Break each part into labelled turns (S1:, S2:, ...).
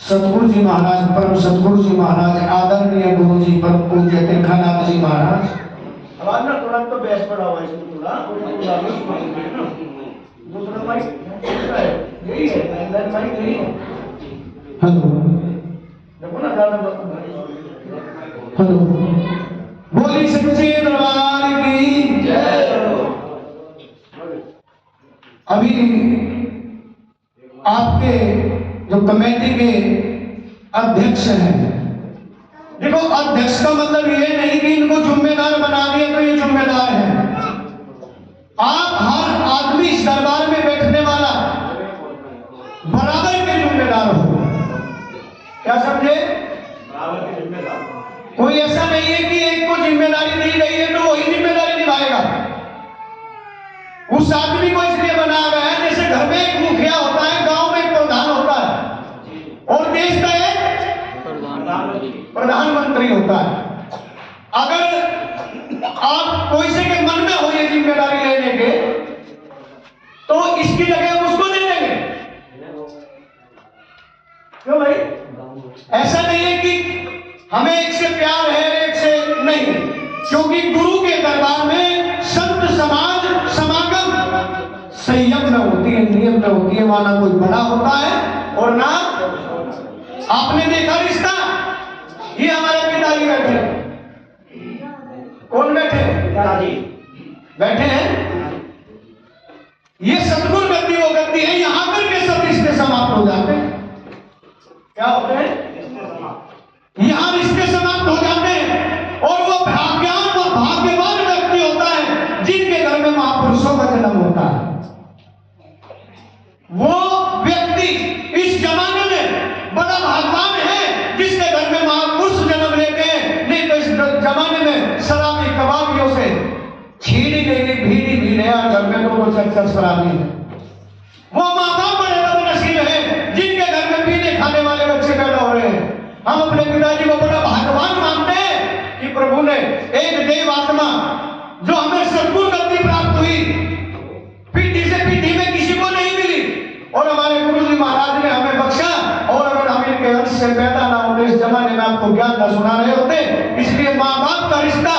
S1: सतगुरु जी महाराज, परम सतगुरु जी महाराज, आदरणीय गुरु जी परम पूज्य तीर्थनाथ जी महाराज।
S2: अब ना थोड़ा तो बेस पड़ा हुआ इसमें, थोड़ा दूसरा माइक यही है, अंदर माइक यही है।
S1: हेलो
S2: देखो ना गाना,
S1: हेलो, बोली सच्चे दरबार की जय। अभी आपके जो कमेटी के अध्यक्ष हैं, देखो अध्यक्ष का मतलब ये नहीं कि इनको जिम्मेदार बना दिया तो ये जिम्मेदार है। आप हर आदमी इस दरबार में बैठने वाला बराबर के जिम्मेदार हो। क्या समझे?
S2: बराबर के जिम्मेदार।
S1: कोई ऐसा नहीं है कि एक को जिम्मेदारी दी गई है तो वही जिम्मेदारी निभाएगा। उस आदमी को इसलिए बनाया गया है, जैसे घर में एक मुखिया होता है, गांव में एक प्रधान होता है और देश का एक प्रधानमंत्री होता है। अगर आप कोई से के मन में हो ये जिम्मेदारी लेने के, तो इसकी जगह हम उसको दे देंगे। क्यों भाई? ऐसा नहीं है कि हमें एक से प्यार है एक से नहीं, क्योंकि गुरु के दरबार में संत समाज समागम संयम में होती है, नियम में होती है। वहां ना कोई बड़ा होता है और ना आपने देखा रिश्ता। ये हमारे पिताजी बैठे, कौन बैठे?
S2: पिताजी
S1: बैठे हैं। ये सतगुरु गति वो गति है, यहां पर के सब रिश्ते समाप्त हो जाते हैं। क्या होते हैं? यहां रिश्ते समाप्त हो जाते हैं और वो भाग्यवान और भाग्यवान व्यक्ति होता है जिनके घर में महापुरुषों का जन्म होता है। वो व्यक्ति इस जमाने में बड़ा भाग्यवान है जिसके घर में महापुरुष जन्म लेते हैं। नहीं तो इस जमाने में शराबी कबाबियों से छीड़ी लेगी भीड़ी भी नया घर में तो वो चक्कर शराबी है। वो माँ बाप बड़े बदनसीब है जिनके घर में पीने खाने वाले बच्चे पैदा हो रहे हैं। हम अपने पिताजी को बड़ा भाग्यवान मानते हैं कि प्रभु ने एक देव आत्मा जो हमें सद्गुरु गति प्राप्त हुई, पीढ़ी से पीढ़ी में किसी को नहीं मिली, और हमारे गुरु जी महाराज ने हमें बख्शा। और अगर हम इनके अंश से पैदा ना होते इस जमाने में आपको ज्ञान न सुना रहे होते। इसलिए माँ बाप का रिश्ता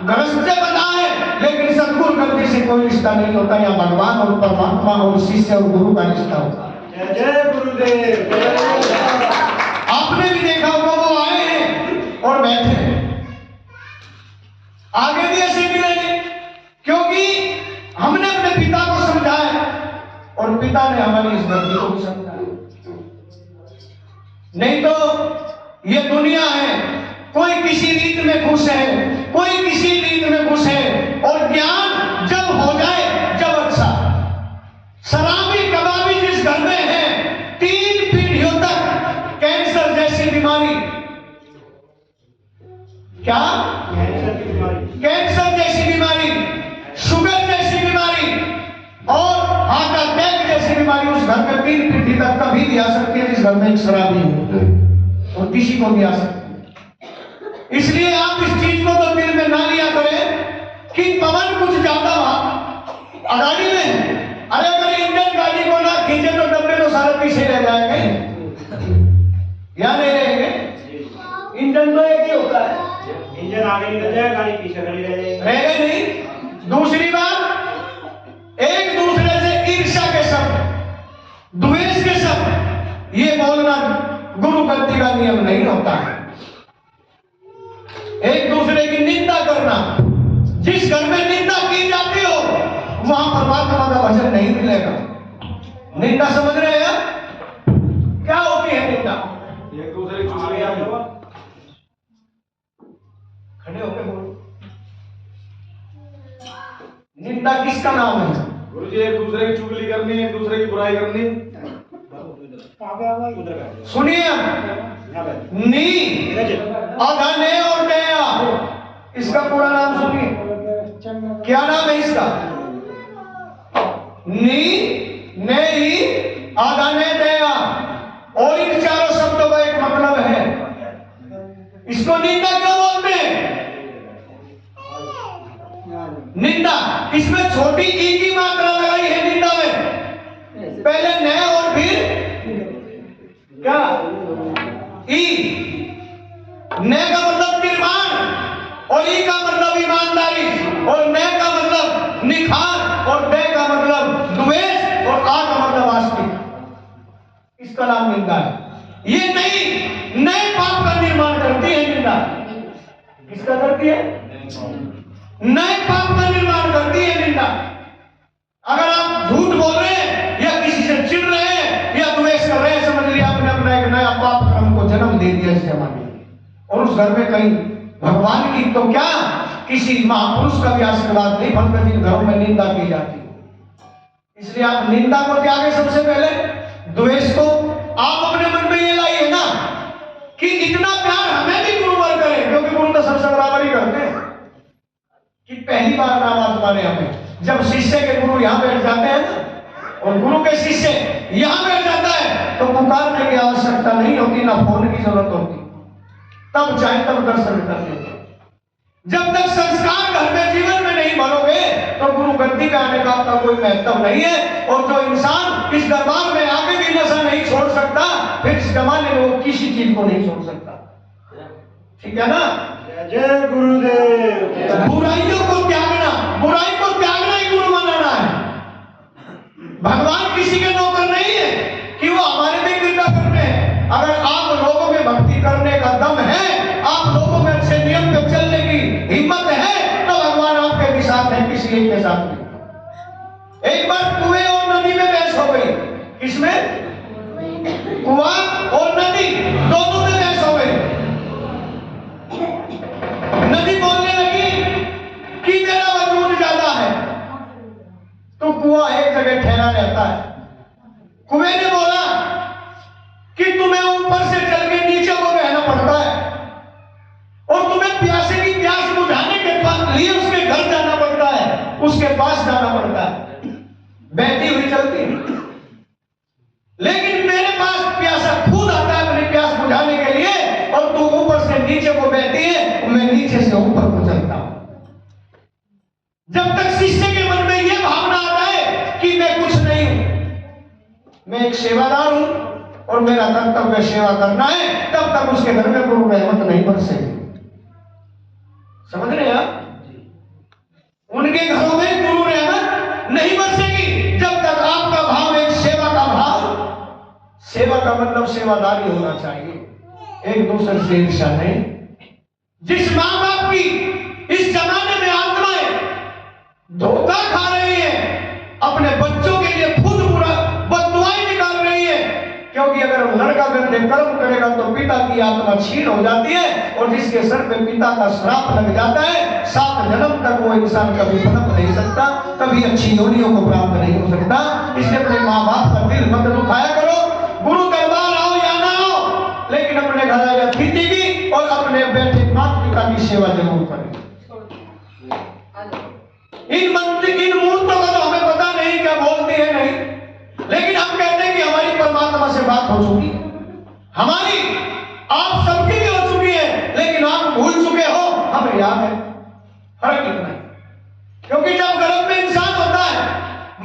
S1: गृहस्थ से बना है, लेकिन सद्गुरु गति से कोई रिश्ता नहीं होता। यहाँ भगवान और परमात्मा और शिष्य और गुरु का रिश्ता होता है।
S2: जय गुरुदेव।
S1: आपने भी देखा होगा वो आए हैं और बैठे हैं, आगे भी ऐसे मिलेंगे, क्योंकि हमने अपने पिता को समझाया और पिता ने हमारी इस गति को भी समझाया। नहीं तो ये दुनिया है, कोई किसी रीत में खुश है, कोई किसी रीत में खुश है, और ज्ञान जब हो जाए जब अच्छा। शराबी कबाबी जिस घर में है 3 पीढ़ियों तक कैंसर जैसी बीमारी, क्या कैंसर जैसी बीमारी, शुगर जैसी बीमारी और हार्ट अटैक जैसी बीमारी उस घर में 3 पीढ़ी तक कभी भी आ सकती है जिस घर में एक शराबी हो, और किसी को भी आ सकती है। इसलिए आप इस चीज को तो दिल में ना लिया करें कि पवन कुछ ज्यादा गाड़ी में है। अरे अगर इंजन गाड़ी को ना खींचे तो डब्बे तो सारे पीछे रह जाएंगे या नहीं रहेंगे? इंजन तो एक ही होता है,
S2: इंजन आगे निकल जाए, गाड़ी पीछे खड़ी रह जाएगी,
S1: रहेगा नहीं। दूसरी बात, एक दूसरे से ईर्ष्या के शब्द, द्वेष के शब्द ये बोलना गुरु गति का नियम नहीं होता है। एक दूसरे की निंदा करना, जिस घर में निंदा की जाती हो वहां परमात्मा का भजन नहीं मिलेगा। निंदा समझ रहे हैं? क्या होती है निंदा?
S2: एक दूसरे की चुगली।
S1: खड़े होकर बोलो, निंदा किसका नाम है?
S2: गुरुजी एक दूसरे की चुगली करनी, एक दूसरे की बुराई करनी।
S1: सुनिए, नी अधने और दया, इसका पूरा नाम सुनिए। क्या नाम है इसका? नी नेही अधने दया, और इन चारों शब्दों का एक मतलब है। इसको निंदा क्यों बोलते हैं? निंदा, इसमें छोटी ई की मात्रा लगाई है निंदा में, पहले न और फिर क्या ई, न का मतलब निर्माण और ई का मतलब ईमानदारी और न का मतलब निखार और द का मतलब द्वेष और आ का मतलब आस्तिक। इसका नाम निंदा है। ये नहीं नए पाप का निर्माण करती है निंदा। किसका करती है? नए पाप का निर्माण करती है निंदा। अगर आप झूठ बोल रहे हैं या किसी से चिढ़ रहे हैं या द्वेष कर रहे हैं, समझ लिया आपने अपना एक नया पाप कर्म को जन्म दे दिया इस जमाने में। और उस घर में कहीं भगवान की तो क्या किसी महापुरुष का भी आशीर्वाद नहीं फलता, जिन घरों में निंदा की जाती है। इसलिए आप निंदा को त्यागे, सबसे पहले द्वेष को आप अपने मन में ये लाइए ना कि इतना प्यार हमें भी गुरुवर करे, क्योंकि गुरु तो सबसे बराबर ही करते हैं। कि पहली बार नाम आजमाने हमें, जब शिष्य के गुरु यहाँ बैठ जाते हैं ना और गुरु के शिष्य यहाँ बैठ जाता है तो पुकारने की आवश्यकता नहीं होती, ना फोन की जरूरत होती, तब चाहे तब दर्शन करते। जब तक संस्कार घर में जीवन में नहीं भरोगे तो गुरु गद्दी पे आने का आपका कोई महत्व नहीं है। और जो इंसान इस दरबार में आके भी नशा नहीं छोड़ सकता, फिर इस जमाने में वो किसी चीज को नहीं छोड़ सकता। ठीक है ना?
S2: जय गुरुदेव।
S1: बुराइयों को त्यागना, बुराई को त्यागना ही गुरु बनाना है। भगवान किसी के नौकर नहीं है कि वो हमारे में कृपा करते हैं। अगर आप लोगों में भक्ति करने का दम है, आप लोगों में अच्छे नियम पे चलने की हिम्मत है, तो भगवान आपके भी साथ है, किसी एक के साथ नहीं। एक बार कुएं और नदी में बहस हो गई। किसमें? कुआं और नदी दोनों में बहस हो गई। नदी बोलने लगी कि मेरा वजूद ज्यादा है, तो कुआं एक जगह ठहरा रहता है। कुएं ने बोला कि तुम्हें ऊपर से चल के नीचे को बहना पड़ता है और तुम्हें प्यासे की प्यास बुझाने के लिए उसके घर जाना पड़ता है, उसके पास जाना पड़ता है, बहती हुई चलती। लेकिन मेरे पास प्यासा खुद आता है अपनी प्यास बुझाने के लिए, और तू ऊपर से नीचे को बहती है, मैं नीचे से ऊपर को चलता हूं। जब तक शिष्य के मन में यह भावना आता है कि मैं कुछ नहीं हूं, मैं एक सेवादार हूं और मेरा कर्तव्य सेवा करना है, तब तक उसके घर में गुरु रहमत नहीं बरसेगी। समझ रहे हैं आप? उनके घरों में गुरु रहमत नहीं बरसेगी जब तक आपका भाव एक सेवा का भाव, सेवा का मतलब सेवादारी होना चाहिए, एक दूसरे से ईर्ष्या नहीं। जिस मां बाप की इस जमाने में आत्माएं धोखा खा रही है, अपने बच्चों के लिए खुद बुरा बददुआएं निकाल रही है, क्योंकि अगर लड़का गंदे कर्म करेगा तो पिता की आत्मा छीन हो जाती है, और जिसके सर पे पिता का श्राप लग जाता है, 7 जन्म तक वो इंसान कभी पनप नहीं सकता, कभी अच्छी योनियों को प्राप्त नहीं हो सकता। इसलिए अपने माँ बाप का दिल मत दुखाया करो। गुरु दरबार आओ या ना आओ, लेकिन अपने घर आया अतिथि की और अपने बेटे माता पिता की सेवा जरूर करें। इन मूर्तों का तो हमें पता नहीं क्या बोलती है नहीं, लेकिन हम कहते हैं कि हमारी परमात्मा से बात हो चुकी है, हमारी आप सबकी भी हो चुकी है, लेकिन आप भूल चुके हो, हमें याद है। फर्क इतना है, क्योंकि जब गर्भ में इंसान होता है,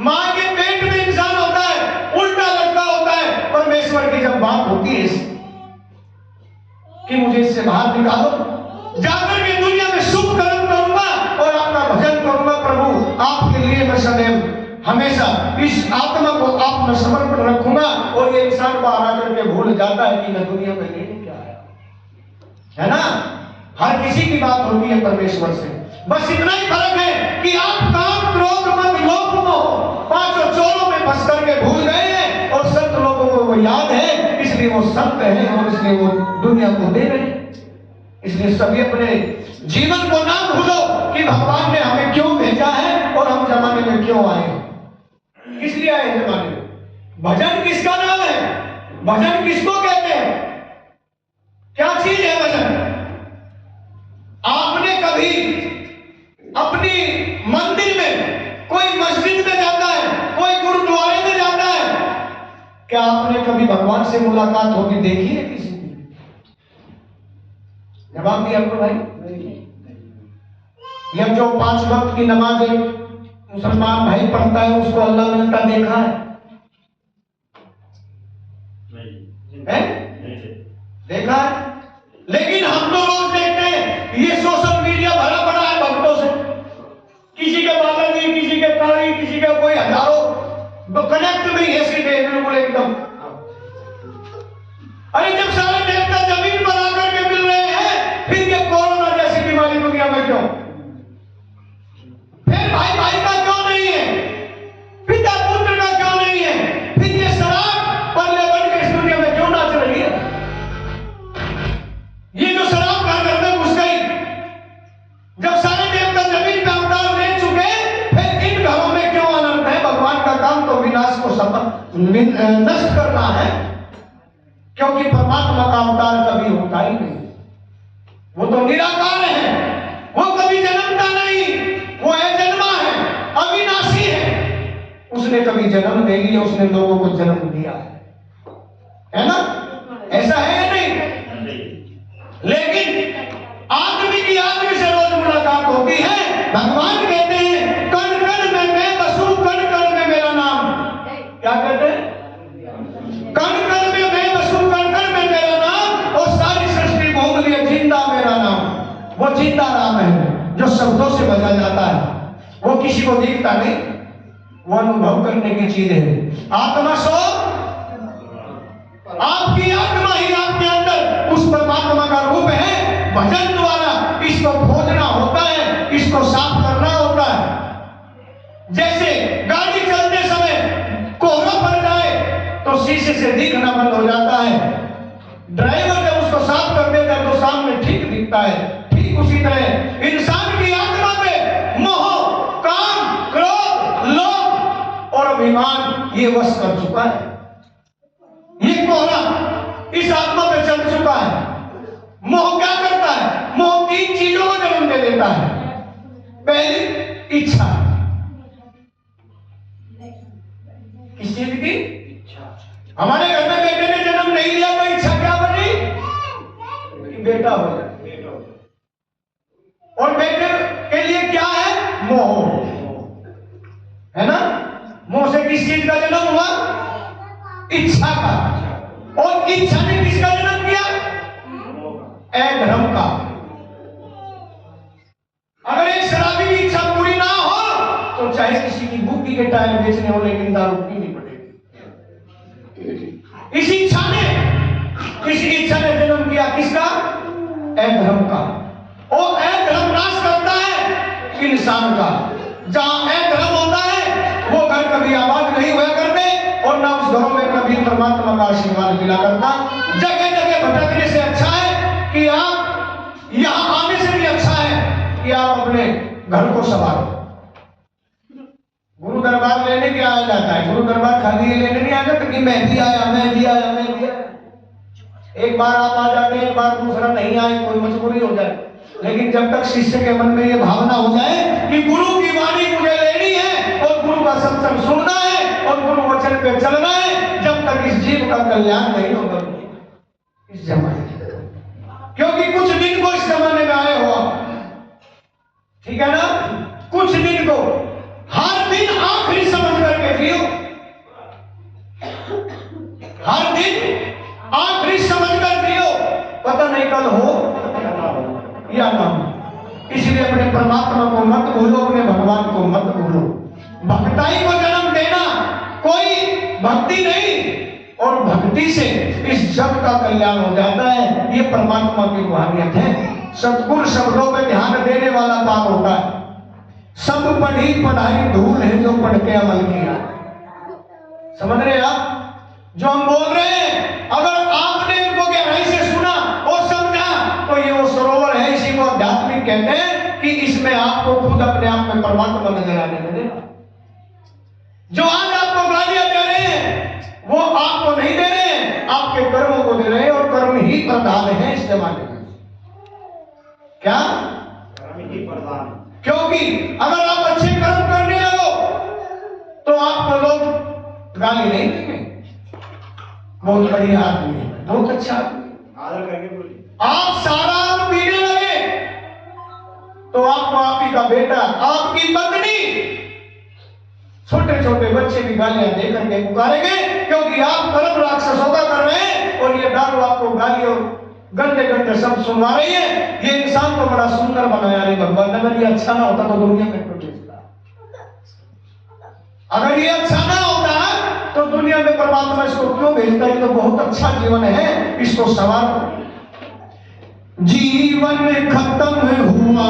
S1: मां के पेट में इंसान होता है, उल्टा लटका होता है, परमेश्वर की जब बात होती है कि मुझे इससे बाहर निकालो, जाकर के दुनिया में शुभ कर्म करूंगा और आपका भजन करूंगा, प्रभु आपके लिए मैं सदैव हमेशा इस आत्मा को आप में समर्पण रखूंगा। और ये इंसान बाहर आकर के भूल जाता है कि मैं दुनिया में लेने क्या आया, है ना? हर किसी की बात होती है परमेश्वर से, बस इतना ही फर्क है कि आप काम क्रोध मद लोभ मोह 5 चोरों में फंस करके भूल गए हैं, और संत लोगों को वो याद है, इसलिए वो संत है और इसलिए वो दुनिया को दे रहे हैं। इसलिए सभी अपने जीवन को ना भूलो कि भगवान ने हमें क्यों भेजा है और हम जमाने में क्यों आए हैं, किस लिए आए जमाने में। भजन किसका नाम है? भजन किसको कहते हैं? क्या चीज है भजन? आपने कभी अपनी मंदिर में, कोई मस्जिद में जाता है, कोई गुरुद्वारे में जाता है, क्या आपने कभी भगवान से मुलाकात होगी देखी है किसी की? जवाब दिया आपको भाई। या जो 5 वक्त की नमाज मुसलमान भाई पढ़ता है उसको अल्लाह मिलता देखा है? देखा है। लेकिन हम तो रोज देखते हैं ये सोशल मीडिया भरा पड़ा है भक्तों से, किसी के बालाजी, किसी के कारी, किसी के कोई हजारों कनेक्ट में ऐसे बिल्कुल एकदम। अरे जब सारे देवता जमीन पर आकर के मिल रहे हैं, फिर ये कोरोना जैसी बीमारी दुनिया में क्यों? फिर भाई भाई का क्यों नहीं है? पिता पुत्र का क्यों नहीं है? फिर ये शराब पल्ले बन के इस दुनिया में क्यों नाच रही है? ये जो शराब घर घर में घुस गई, जब सारे देवता जमीन पे अवतार ले चुके, फिर इन घरों में क्यों आनंद है? भगवान का काम तो विनाश को नष्ट करना है, क्योंकि परमात्मा का अवतार कभी होता ही नहीं। वो तो निराकार है, वो कभी जन्मता नहीं, वो अजन्मा है, अविनाशी है। उसने कभी जन्म नहीं लिया, उसने लोगों को जन्म दिया है ना? ऐसा है या नहीं? लेकिन आदमी की आदमी से रोज मुलाकात होती है। भगवान कहते हैं कण कण में मैं बसूं, कण कण में मेरा नाम। क्या कहते हैं? कण कण में मैं बसूं, कण कण में मेरा नाम, और सारी सृष्टि घूम लिए जिंदा मेरा नाम। वो जिंदा नाम है जो शब्दों से बजा जाता है, वो किसी को दिखता नहीं, वो अनुभव करने की चीज है। आत्मा सो, आपकी आत्मा ही आपके अंदर उस परमात्मा का रूप है। भजन द्वारा इसको खोजना होता है, इसको साफ करना होता है। जैसे गाड़ी चलते समय कोहरा पड़ जाए तो शीशे से दिखना बंद हो जाता है, ड्राइवर जब उसको साफ कर देता है तो सामने ठीक दिखता है। ठीक उसी तरह इंसान की आत्मा पे मोह, काम, क्रोध, लोभ और अभिमान ये वश कर चुका है। ये कोहरा इस आत्मा पे चढ़ चुका है। मोह क्या करता है? मोह तीन चीजों को जन्म दे देता है। पहली इच्छा, किस चीज की? हमारे घर में बेटे ने जन्म नहीं लिया तो इच्छा क्या बनी? कि बेटा हो जाए। और बेटे के लिए क्या है? मोह, है ना? मोह से किस चीज का जन्म हुआ? इच्छा का। और इच्छा ने किसका जन्म किया? अधर्म का। अगर एक शराबी की इच्छा पूरी ना हो तो चाहे किसी की बुद्धि के टायर बेचने हो, लेकिन दारू पीनी पड़ेगी। इसी इच्छा ने जन्म किया किसका? अधर्म का। और अधर्म नाश करता है इंसान का। जहां अधर्म होता है वो घर कभी आबाद नहीं हुआ करते, और ना उस घरों में कभी परमात्मा का आशीर्वाद मिला करता। जगह जगह भटकने से अच्छा है कि आप यहां आने से भी अच्छा है कि आप अपने घर को संभालो। गुरु दरबार लेने क्या आ जाता है? गुरु दरबार खाली ये लेने नहीं आ जाता कि मैं भी आया, मैं भी आया, मैं भी आया। एक बार आप आ जाते हैं, एक बार दूसरा नहीं आए, कोई मजबूरी हो जाए। लेकिन जब तक शिष्य के मन में ये भावना हो जाए कि गुरु की वाणी मुझे लेनी है और गुरु का सत्संग सुनना है और गुरु वचन पे चलना है, जब तक इस जीव का कल्याण नहीं होगा इस जमाने में। क्योंकि कुछ दिन को इस जमाने में आए हो, ठीक है ना? कुछ दिन को, हर दिन आखिरी समझ करके जियो। हर दिन आखिरी समझ कर जियो। पता नहीं कल हो या ना हो, इसलिए अपने परमात्मा को मत भूलो, अपने भगवान को मत भूलो। भक्ताई को जन्म देना कोई भक्ति नहीं, और भक्ति से इस जग का कल्याण हो जाता है। ये परमात्मा की रूहानियत है। सतगुरु शब्दों पे ध्यान देने वाला पाप होता है। सब पढ़ी पढ़ाई धूल है जो पढ़ के अमल किया। समझ रहे आप जो हम बोल रहे हैं? अगर आपने इनको गहराई से सुना और समझा तो ये वो सरोवर है, इसी को आध्यात्मिक कहते हैं कि इसमें आपको खुद अपने आप में परमात्मा नजर आने लगेगा। जो आज आपको गालियां दे रहे हैं वो आपको नहीं दे रहे हैं, आपके कर्मों को दे रहे हैं, और कर्म ही प्रधान है इस जमाने में। क्या कर्म ही प्रधान? क्योंकि अगर आप अच्छे कर्म करने लगो तो आपको लोग गाली नहीं देंगे, बहुत बढ़िया आदमी है, बहुत अच्छा आदर करके बोलिए। आप सारा पीने लगे तो आपको आप ही का बेटा, आपकी पत्नी, छोटे छोटे बच्चे भी गालियां दे करके पुकारेंगे, क्योंकि आप कर्म राक्षसों का कर रहे हैं और ये दारू आपको गाली और गंदे गंदे सब सुनवा रही है। ये इंसान को बड़ा सुंदर बनाया नहीं भगवान ने। अगर ये अच्छा ना होता तो दुनिया में क्यों भेजता? अगर ये अच्छा ना होता तो दुनिया में परमात्मा इसको क्यों भेजता? ये तो बहुत अच्छा जीवन है, इसको सवार। जीवन खत्म हुआ